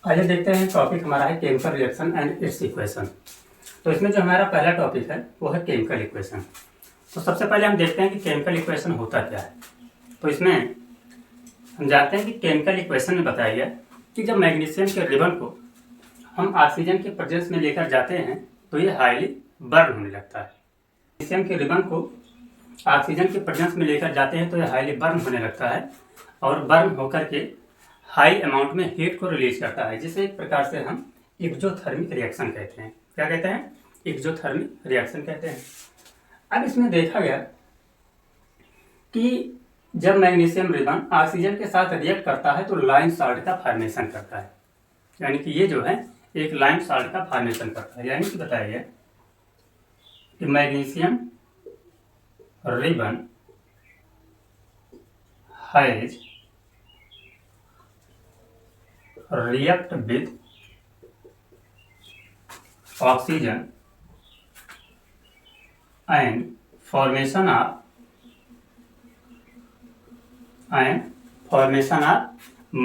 आइए देखते हैं टॉपिक हमारा है chemical reaction and it's equation. तो इसमें जो हमारा पहला टॉपिक है वो है केमिकल इक्वेशन। तो सबसे पहले हम देखते हैं कि केमिकल इक्वेशन होता क्या है। तो इसमें हम जानते हैं कि केमिकल इक्वेशन में बताया गया कि जब मैग्नीशियम के रिबन को हम ऑक्सीजन के प्रेजेंस में लेकर जाते हैं तो ये हाईली बर्न होने लगता है। मैग्नीशियम के रिबन को ऑक्सीजन के प्रेजेंस में लेकर जाते हैं तो यह हाईली बर्न होने लगता है और बर्न होकर के हाई अमाउंट में हीट को रिलीज करता है, जिसे एक प्रकार से हम एक्सोथर्मिक रिएक्शन कहते हैं। क्या कहते हैं? एक्सोथर्मिक रिएक्शन कहते हैं। अब इसमें देखा गया कि जब मैग्नीशियम रिबन ऑक्सीजन के साथ रिएक्ट करता है तो लाइम साल्ट का फॉर्मेशन करता है, यानी कि ये जो है एक लाइम साल्ट का फॉर्मेशन करता है। यानी कि बताया गया कि magnesium ribbon has react with oxygen and formation of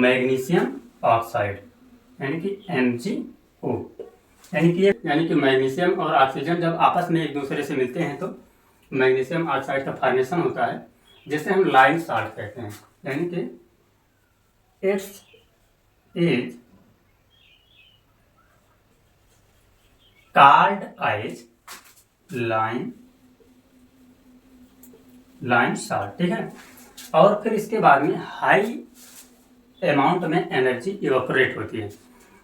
magnesium oxide यानी कि MgO। यानी कि मैग्नीशियम और ऑक्सीजन जब आपस में एक दूसरे से मिलते हैं तो मैग्नीशियम ऑक्साइड का फॉर्मेशन होता है, जिसे हम लाइम साल्ट कहते हैं। यानी कि it's is called as lime salt। ठीक है। और फिर इसके बाद में हाई अमाउंट में एनर्जी इवेपोरेट होती है।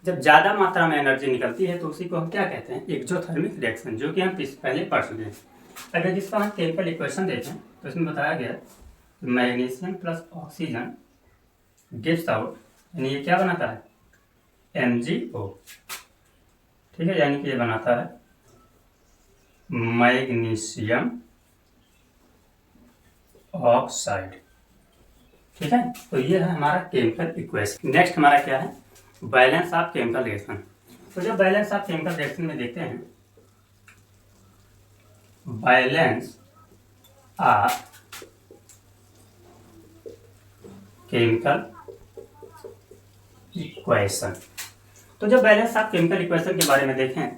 जब ज़्यादा मात्रा में एनर्जी निकलती है तो उसी को हम क्या कहते हैं? एक्सोथर्मिक रिएक्शन, जो कि हम पहले पढ़ चुके हैं। अगर जिसका हम केमिकल इक्वेशन देखें तो इसमें बताया गया magnesium plus oxygen gives out, यानी ये क्या बनाता है? MgO। ठीक है, यानी कि ये बनाता है मैग्नीशियम ऑक्साइड। ठीक है, तो ये है हमारा केमिकल इक्वेशन। नेक्स्ट हमारा क्या है? Balance of chemical reaction. तो जब बैलेंस ऑफ केमिकल रिएक्शन में देखते हैं बैलेंस ऑफ केमिकल इक्वेशन, तो जब बैलेंस ऑफ केमिकल इक्वेशन के बारे में देखें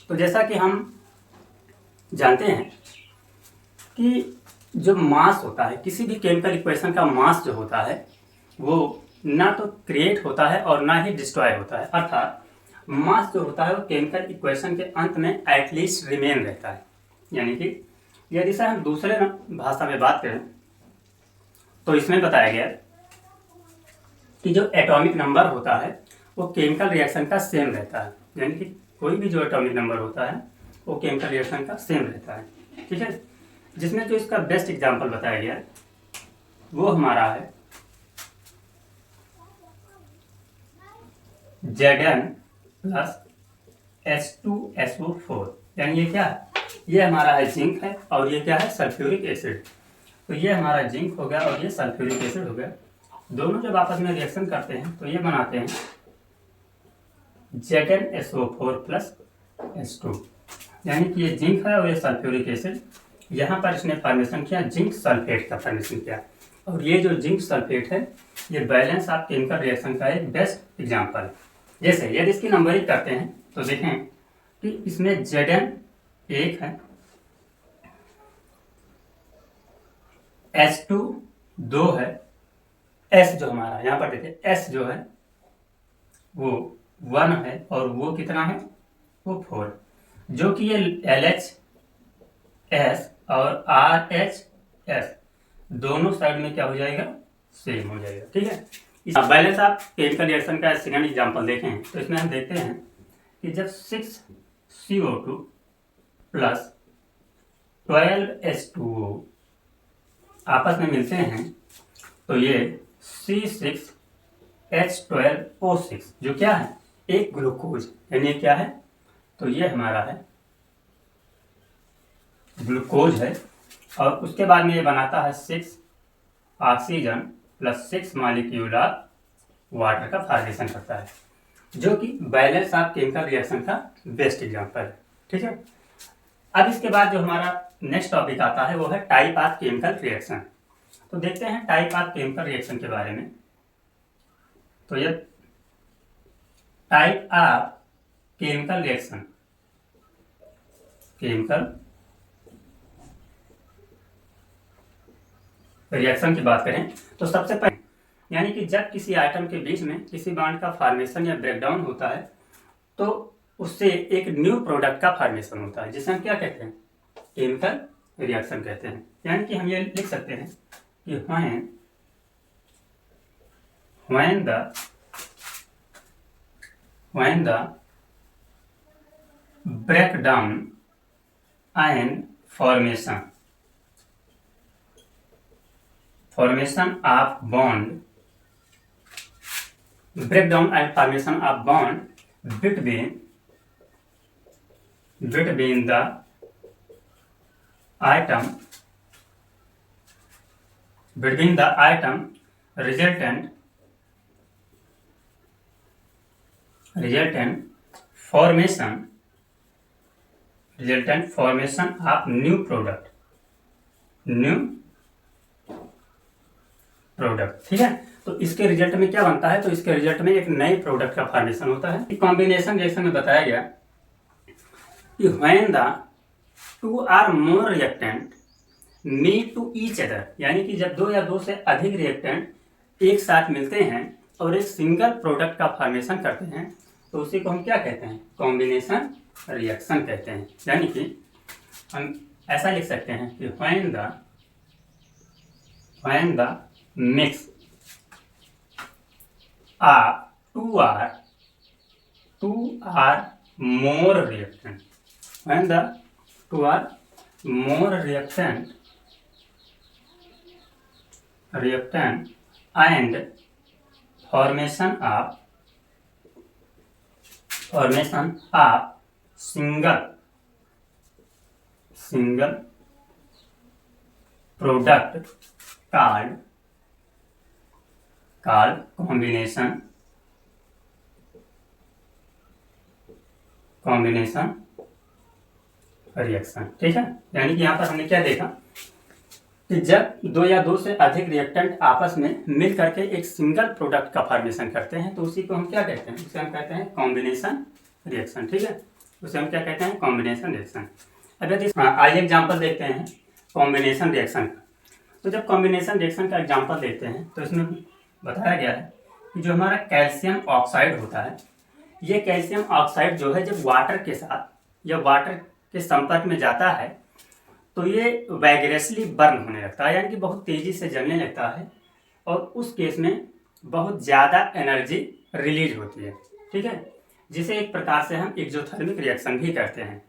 तो जैसा कि हम जानते हैं कि जो मास होता है किसी भी केमिकल इक्वेशन का मास जो होता है वो ना तो क्रिएट होता है और ना ही डिस्ट्रॉय होता है। अर्थात मास जो होता है वो केमिकल इक्वेशन के अंत में एटलीस्ट रिमेन रहता है। यानी कि यदि से हम दूसरे भाषा में बात करें तो इसमें बताया गया कि जो एटॉमिक नंबर होता है वो केमिकल रिएक्शन का सेम रहता है। यानी कि कोई भी जो एटॉमिक नंबर होता है वो केमिकल रिएक्शन का सेम रहता है। ठीक है, जिसमें जो इसका बेस्ट एग्जांपल बताया गया वो हमारा है Zn प्लस H2SO4। यानी ये क्या है? ये हमारा है जिंक है और ये क्या है? Sulphuric acid. तो ये हमारा जिंक हो गया और ये सल्फ्यूरिक एसिड हो गया। दोनों जब आपस में रिएक्शन करते हैं तो ये बनाते हैं ZnSO4 प्लस H2। यानी कि ये जिंक है और ये सल्फ्यूरिक एसिड। यहाँ पर इसने फॉर्मेशन किया जिंक सल्फेट का फॉर्मेशन किया, और ये जो जिंक सल्फेट है ये बैलेंस ऑफ केमिकल रिएक्शन का एक बेस्ट एग्जाम्पल है। जैसे यदि इसकी नंबरिंग करते हैं तो देखें कि इसमें Zn 1 है, H2 2 है, S जो हमारा यहाँ पर देखिए S जो है वो 1 है और वो कितना है? वो 4, जो कि ये LHS और RHS दोनों साइड में क्या हो जाएगा? सेम हो जाएगा। ठीक है। बैलेंस ऑफ केमिकल रिएक्शन का सेकंड एग्जांपल देखें तो इसमें हम देखते हैं कि जब 6CO2 प्लस 12H2O आपस में मिलते हैं तो ये C6H12O6 जो क्या है? एक ग्लूकोज। यानी क्या है? तो ये हमारा है ग्लूकोज है, और उसके बाद में ये बनाता है 6 ऑक्सीजन प्लस 6 मॉलिक्यूलर वाटर का फॉर्मेशन करता है, जो कि बैलेंस ऑफ केमिकल रिएक्शन का बेस्ट एग्जांपल है। ठीक है। अब इसके बाद जो हमारा नेक्स्ट टॉपिक आता है वो है टाइप ऑफ केमिकल रिएक्शन। तो देखते हैं टाइप ऑफ केमिकल रिएक्शन के बारे में। तो ये टाइप ऑफ केमिकल रिएक्शन की बात करें तो सबसे पहले यानी कि जब किसी आइटम के बीच में किसी बॉन्ड का फॉर्मेशन या ब्रेकडाउन होता है तो उससे एक न्यू प्रोडक्ट का फॉर्मेशन होता है, जिसे हम क्या कहते हैं, केमिकल रिएक्शन कहते हैं। यानी कि हम ये लिख सकते हैं कि when the breakdown and formation of bond between the atom resultant formation of new product, ठीक है। तो इसके रिजल्ट में क्या बनता है, तो इसके रिजल्ट में एक नए प्रोडक्ट का फॉर्मेशन होता है। कॉम्बिनेशन रिएक्शन में बताया गया कि when the two or more reactant meet to each other, यानी कि जब दो या दो से अधिक रिएक्टेंट एक साथ मिलते हैं और एक सिंगल प्रोडक्ट का फॉर्मेशन करते हैं तो उसी को हम क्या कहते हैं, कॉम्बिनेशन रिएक्शन कहते हैं। यानी कि हम ऐसा लिख सकते हैं कि when the mix two are more reactant, when the two are more reactant and formation of single product called combination reaction, ठीक है। यानी कि यहाँ पर हमने क्या देखा कि जब दो या दो से अधिक रिएक्टेंट आपस में मिल करके एक सिंगल प्रोडक्ट का फॉर्मेशन करते हैं तो उसी को हम क्या कहते हैं, उसे हम कहते हैं कॉम्बिनेशन रिएक्शन, ठीक है। उसे हम क्या कहते हैं, कॉम्बिनेशन रिएक्शन। अगर आइए एग्जाम्पल देखते हैं कॉम्बिनेशन रिएक्शन का। तो जब कॉम्बिनेशन रिएक्शन का एग्जाम्पल देखते हैं तो इसमें बताया गया है कि जो हमारा कैल्शियम ऑक्साइड होता है, ये कैल्शियम ऑक्साइड जो है जब वाटर के साथ या वाटर के संपर्क में जाता है तो ये वैगरेसली बर्न होने लगता है, यानी कि बहुत तेज़ी से जलने लगता है और उस केस में बहुत ज़्यादा एनर्जी रिलीज होती है, ठीक है, जिसे एक प्रकार से हम एक्सोथर्मिक रिएक्शन भी कहते हैं।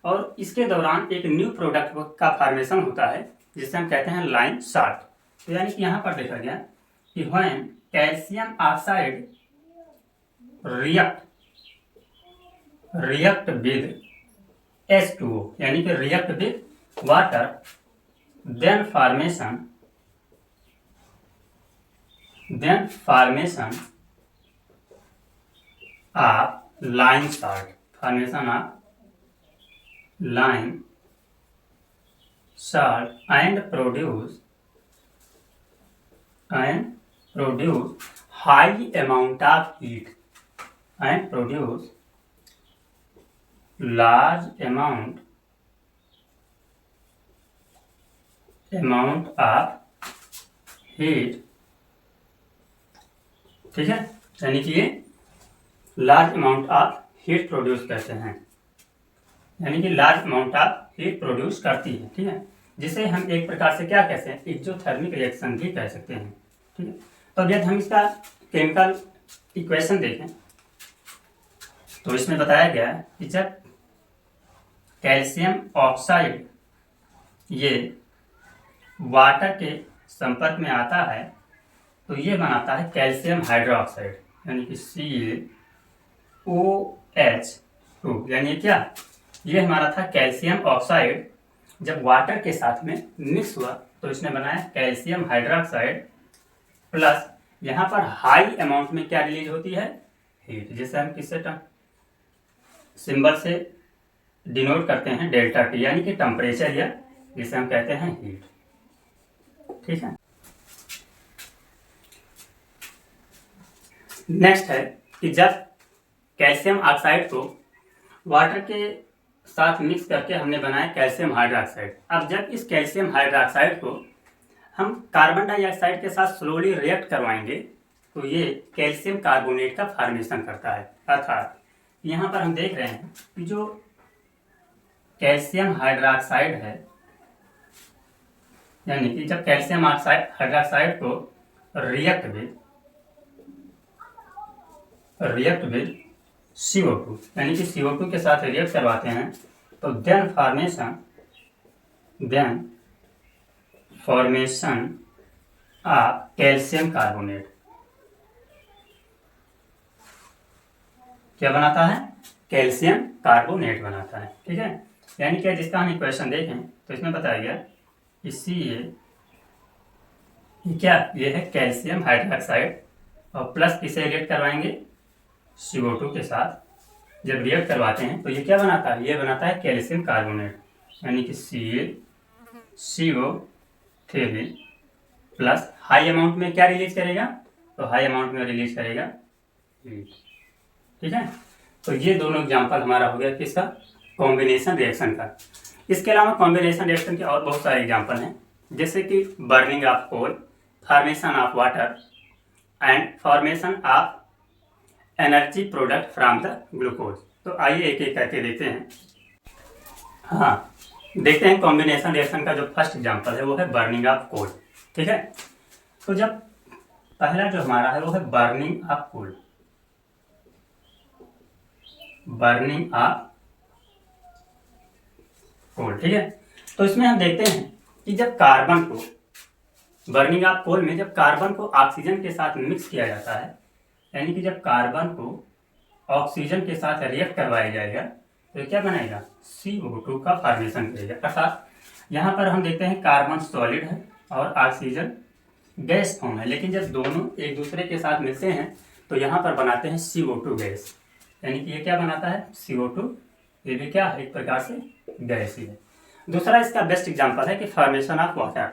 और इसके दौरान एक न्यू प्रोडक्ट का फॉर्मेशन होता है जिसे हम कहते हैं लाइम साल्ट। तो यानी कि यहाँ पर देखा गया कि when calcium oxide react with H2O, यानी कि react with water, then formation of lime salt and produce high amount of heat and produce large amount of heat, ठीक है। यानी कि ये large amount of heat produce करते हैं, यानी कि large amount of heat produce करती है, ठीक है, जिसे हम एक प्रकार से क्या कहते हैं, एक्सोथर्मिक रिएक्शन भी कह सकते हैं, ठीक है। तो अब यदि हम इसका केमिकल इक्वेशन देखें तो इसमें बताया गया है कि जब कैल्शियम ऑक्साइड ये वाटर के संपर्क में आता है तो ये बनाता है कैल्शियम हाइड्रोक्साइड, यानी कि CaOH2, यानी क्या, ये हमारा था कैल्शियम ऑक्साइड, जब वाटर के साथ में मिक्स हुआ तो इसने बनाया कैल्शियम हाइड्रोक्साइड, प्लस यहाँ पर हाई अमाउंट में क्या रिलीज होती है, हीट, जिसे हम किससे सिंबल से डिनोट करते हैं डेल्टा टी, यानी कि टेम्परेचर, या जिसे हम कहते हैं हीट, ठीक है। नेक्स्ट है कि जब कैल्शियम ऑक्साइड को वाटर के साथ मिक्स करके हमने बनाया कैल्शियम हाइड्रोक्साइड। अब जब इस कैल्शियम हाइड्रोक्साइड को हम कार्बन डाइऑक्साइड के साथ स्लोली रिएक्ट करवाएंगे तो ये कैल्शियम कार्बोनेट का फॉर्मेशन करता है। अर्थात यहाँ पर हम देख रहे हैं कि जो कैल्शियम हाइड्रोक्साइड है, यानी कि जब कैल्शियम ऑक्साइड हाइड्रोक्साइड को रिएक्ट विद CO2 यानी कि CO2 के साथ रिएक्ट करवाते हैं तो then formation of calcium carbonate क्या बनाता है? कैल्शियम कार्बोनेट बनाता है। ठीक है, यानी कि जिसका हम इक्वेशन देखें तो इसमें बताया गया ये क्या, ये है कैल्शियम हाइड्रोक्साइड और प्लस किसे रिएक्ट करवाएंगे? CO2 के साथ जब रिएक्ट करवाते हैं तो ये क्या बनाता है? ये बनाता है कैल्शियम कार्बोनेट, यानी कि CO3 प्लस हाई अमाउंट में क्या रिलीज करेगा? तो हाई अमाउंट में रिलीज करेगा हीट। ठीक है, तो ये दोनों एग्जांपल हमारा हो गया किसका? कॉम्बिनेशन रिएक्शन का। इसके अलावा कॉम्बिनेशन रिएक्शन के और बहुत सारे एग्जांपल हैं, जैसे कि burning of coal, formation of water and formation of energy product from the glucose. तो आइए एक एक करके देखते हैं। हाँ, देखते हैं कॉम्बिनेशन रिएक्शन का जो फर्स्ट एग्जांपल है वो है बर्निंग ऑफ कोल। ठीक है, तो जब पहला जो हमारा है वो है burning of coal, burning of coal. ठीक है, तो इसमें हम देखते हैं कि जब कार्बन को बर्निंग ऑफ कोल में जब कार्बन को ऑक्सीजन के साथ मिक्स किया जाता है, यानी कि जब कार्बन को ऑक्सीजन के साथ रिएक्ट करवाया जाएगा तो क्या बनाएगा? CO2 का फॉर्मेशन करेगा। अर्थात यहाँ पर हम देखते हैं कार्बन सॉलिड है और ऑक्सीजन गैस फॉर्म है, लेकिन जब दोनों एक दूसरे के साथ मिलते हैं तो यहाँ पर बनाते हैं CO2 गैस, यानी कि ये क्या बनाता है? CO2, ये भी क्या है? एक प्रकार से गैस ही है। दूसरा इसका बेस्ट एग्जांपल है कि फॉर्मेशन ऑफ वाटर।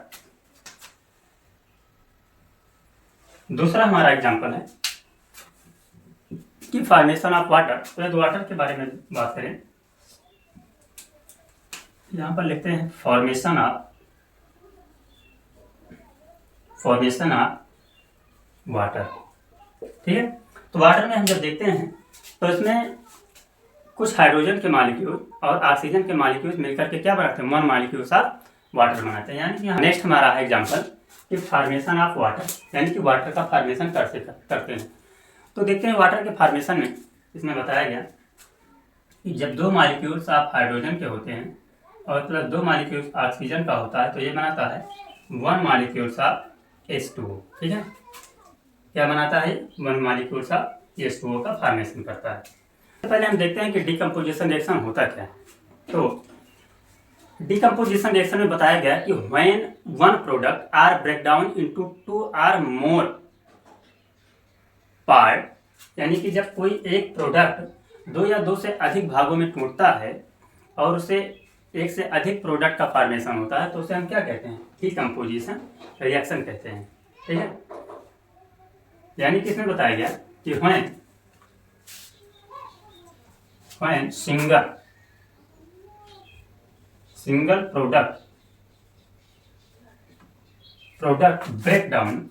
दूसरा हमारा एग्जांपल है कि फॉर्मेशन ऑफ वाटर। तो यदि वाटर के बारे में बात करें, यहाँ पर लिखते हैं फॉर्मेशन ऑफ वाटर। ठीक है, तो वाटर में हम जब देखते हैं तो इसमें कुछ हाइड्रोजन के मॉलिक्यूल और ऑक्सीजन के मॉलिक्यूल मिलकर के क्या बनाते हैं? वन मॉलिक्यूल्स ऑफ वाटर बनाते हैं। यानी कि नेक्स्ट हमारा है एग्जांपल कि फॉर्मेशन ऑफ वाटर, यानी कि वाटर का फॉर्मेशन करते हैं। तो देखते हैं वाटर के फॉर्मेशन में इसमें बताया गया कि जब दो मॉलिक्यूल्स ऑफ हाइड्रोजन के होते हैं और प्लस दो मॉलिक्यूल्स ऑक्सीजन का होता है तो ये बनाता है वन मॉलिक्यूल्स ऑफ H2O। ठीक है, क्या बनाता है? वन मॉलिक्यूल्स ऑफ H2O का फॉर्मेशन करता है। तो पहले हम देखते हैं कि डिकम्पोजिशन रिएक्शन होता क्या है। तो डिकम्पोजिशन रिएक्शन में बताया गया कि when one product are break down into two or more part, यानी कि जब कोई एक प्रोडक्ट दो या दो से अधिक भागों में टूटता है और उसे एक से अधिक प्रोडक्ट का फॉर्मेशन होता है तो उसे हम क्या कहते हैं? डिकम्पोजिशन रिएक्शन कहते हैं। ठीक है, यानी कि इसमें बताया गया कि when single product break down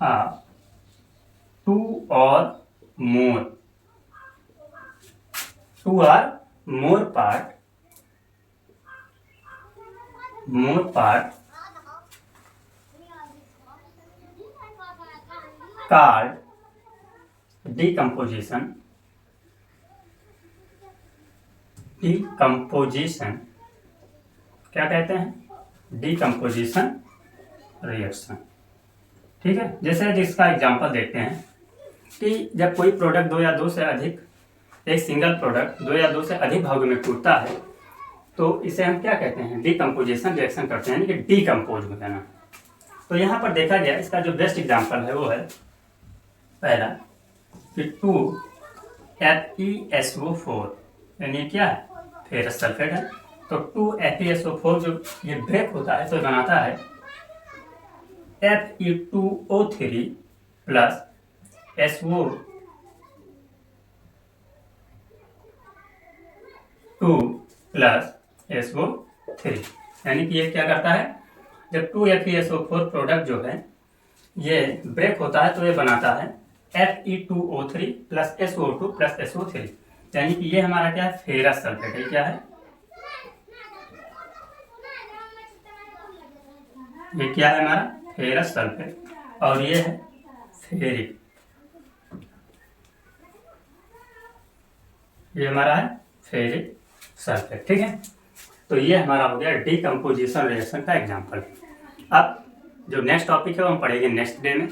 of two और मोर पार्ट called decomposition क्या कहते हैं? Decomposition reaction. ठीक है, जैसे जिसका एग्जांपल देखते हैं कि जब कोई प्रोडक्ट दो या दो से अधिक, एक सिंगल प्रोडक्ट दो या दो से अधिक भागों में टूटता है तो इसे हम क्या कहते हैं? डिकम्पोजिशन रिएक्शन करते हैं, यानी कि डिकम्पोज हो जाना। तो यहाँ पर देखा गया इसका जो बेस्ट एग्जांपल है वो है पहला कि 2FeSO4, यानी क्या है? फेरस सल्फेट है। तो 2FeSO4 जो ये ब्रेक होता है तो बनाता है Fe2O3 plus SO2 plus SO3, यानी कि ये क्या करता है, जब 2FeSO4 प्रोडक्ट जो है ये ब्रेक होता है तो ये बनाता है Fe2O3 plus SO2 plus SO3, यानी कि ये हमारा क्या है, फेरस सल्फेट है। क्या है ये, क्या है हमारा फेरस सल्फेट, और ये है फेरिक, ये हमारा है फेरिक सल्फेट। ठीक है, तो ये हमारा हो गया डीकम्पोजिशन रिएक्शन का एग्जांपल। अब जो नेक्स्ट टॉपिक है वो हम पढ़ेंगे नेक्स्ट डे में।